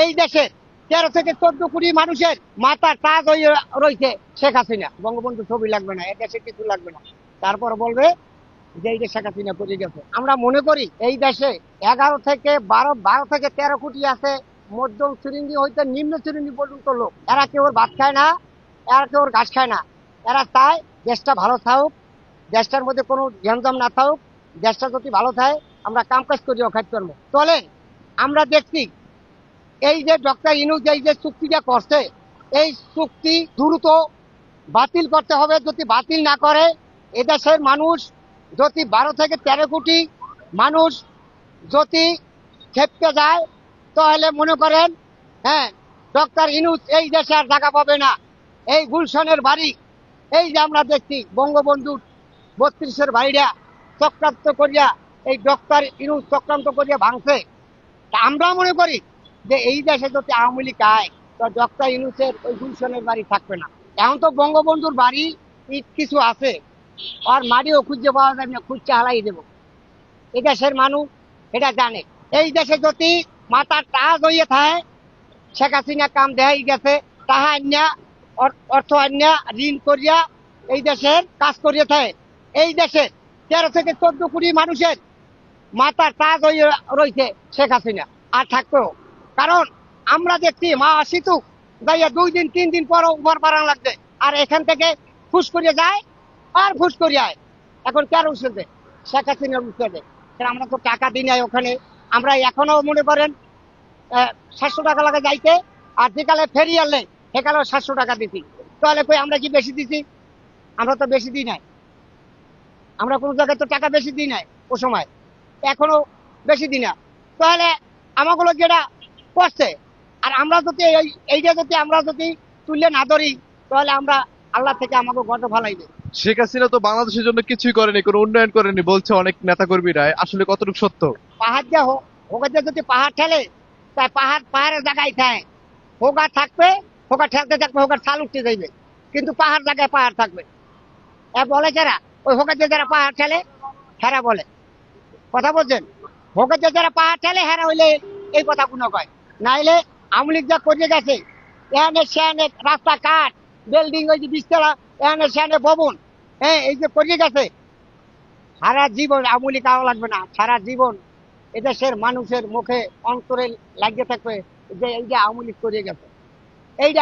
এই দেশে 13 থেকে 14 কোটি মানুষের মাথা তাজ হয়ে রয়েছে শেখ হাসিনা। বঙ্গবন্ধু ছবি লাগবে না, এ দেশে কিছু লাগবে না, তারপর বলবে যে এই যে শেখ হাসিনা করে গেছে। আমরা মনে করি এই দেশে 11 থেকে 12 থেকে 13 কোটি আছে মধ্যম শ্রেণী হইতে নিম্ন শ্রেণী পর্যন্ত লোক। এরা কেউ ভাত খায় না, এরা কেউ ঘাস খায় না। এরা চায় দেশটা ভালো থাকুক, দেশটার মধ্যে কোনো ঝঞ্ঝাম না থাকুক, দেশটা যদি ভালো থাকে আমরা কাম কাজ করিও খাইতে পারবো। চলেন, আমরা দেখছি এই যে ডক্টর ইউনূস এই যে চুক্তিটা করছে, এই চুক্তি দ্রুত বাতিল করতে হবে। যদি বাতিল না করে এদেশের মানুষ যদি 12 থেকে 13 কোটি মানুষ যদি খেপতে যায়, তাহলে মনে করেন হ্যাঁ, ডক্টর ইউনূস এই দেশে আর জায়গা পাবে না। এই গুলশনের বাড়ি, এই যে আমরা দেখছি বঙ্গবন্ধুর 32-এর বাড়িটা চক্রান্ত করিয়া এই ডক্টর ইউনূস চক্রান্ত করিয়া ভাঙছে। তা আমরা মনে করি যে এই দেশে যদি আওয়ামী লীগ আয়, তো ডক্টর ইউনূসের ওই গুলশনের বাড়ি থাকবে না। এখন তো বঙ্গবন্ধুর বাড়ি ইট কিছু আছে, আর মাটিও খুঁজে পাওয়া যাবে না, খুঁজতে হালাই দেবো। এই দেশের মানুষ এটা জানে। এই দেশে যদি মাথার টাজ হইয়ে থাকে, শেখ হাসিনা কাম দেখাই গেছে, তাহা আন্যা অর্থ আন্যা ঋণ করিয়া এই দেশের কাজ করিয়ে থাকে। এই দেশে 13 থেকে 14 কোটি মানুষের মাথার টাজ হয়ে রয়েছে শেখ হাসিনা, আর থাকতো। কারণ আমরা দেখছি মা আসিতু যাইয়া 2 দিন 3 দিন পর উপর বাড়ান লাগছে, আর এখান থেকে ফুস করিয়ে যায় আর ফুস করিয়ে আয়। এখন কার উঠছে? শেখ হাসিনার উঠছে। আমরা তো টাকা দিই নাই ওখানে। আমরা এখনো মনে করেন 700 টাকা লাগে যাইতে, আর যেকালে ফেরি আনলে সেকালেও 700 টাকা দিছি। তাহলে কই আমরা কি বেশি দিছি? আমরা তো বেশি দিই নাই। আমরা কোনো জায়গায় তো টাকা বেশি দিই নাই ও সময়, এখনো বেশি দিই না। তাহলে আমাগুলো যেটা করছে, আর আমরা যদি এইটা যদি আমরা যদি তুললে না ধরি, তাহলে আমরা আল্লাহ থেকে আমাকে গর্ব ফালাইবে। শেখ হাসিনা তো বাংলাদেশের জন্য কিছুই করেনি, কোনো উন্নয়ন করেনি বলছে অনেক নেতাকর্মীরা, আসলে কতটুকু সত্য? পাহাড় যে হোগা যদি পাহাড় ঠেলে, তাই পাহাড়ের জায়গায় থাকে। হোগা থাকবে, হোগা ঠেলতে থাকবে, হোগার ছাল উঠতে যাইবে, কিন্তু পাহাড় জায়গায় পাহাড় থাকবে। এ বলে যারা ওই হোগা যে যারা পাহাড় ঠেলে, হেরা বলে। কথা বলছেন? হোগা যে যারা পাহাড় ঠেলে হেরা হইলে এই কথা কোনো কয়। নাইলে আওয়ামী লীগ যা করিয়ে গেছে, এখানে সেখানে রাস্তাঘাট বিল্ডিং, ওই যে 20 তলা এখানে সেখানে ভবন, হ্যাঁ, এই যে করিয়ে গেছে, সারা জীবন আওয়ামী লীগ আওয়া লাগবে না। সারা জীবন এদেশের মানুষের মুখে অন্তরে লাগিয়ে থাকবে যে এই যে আওয়ামী লীগ করিয়ে গেছে, এই যে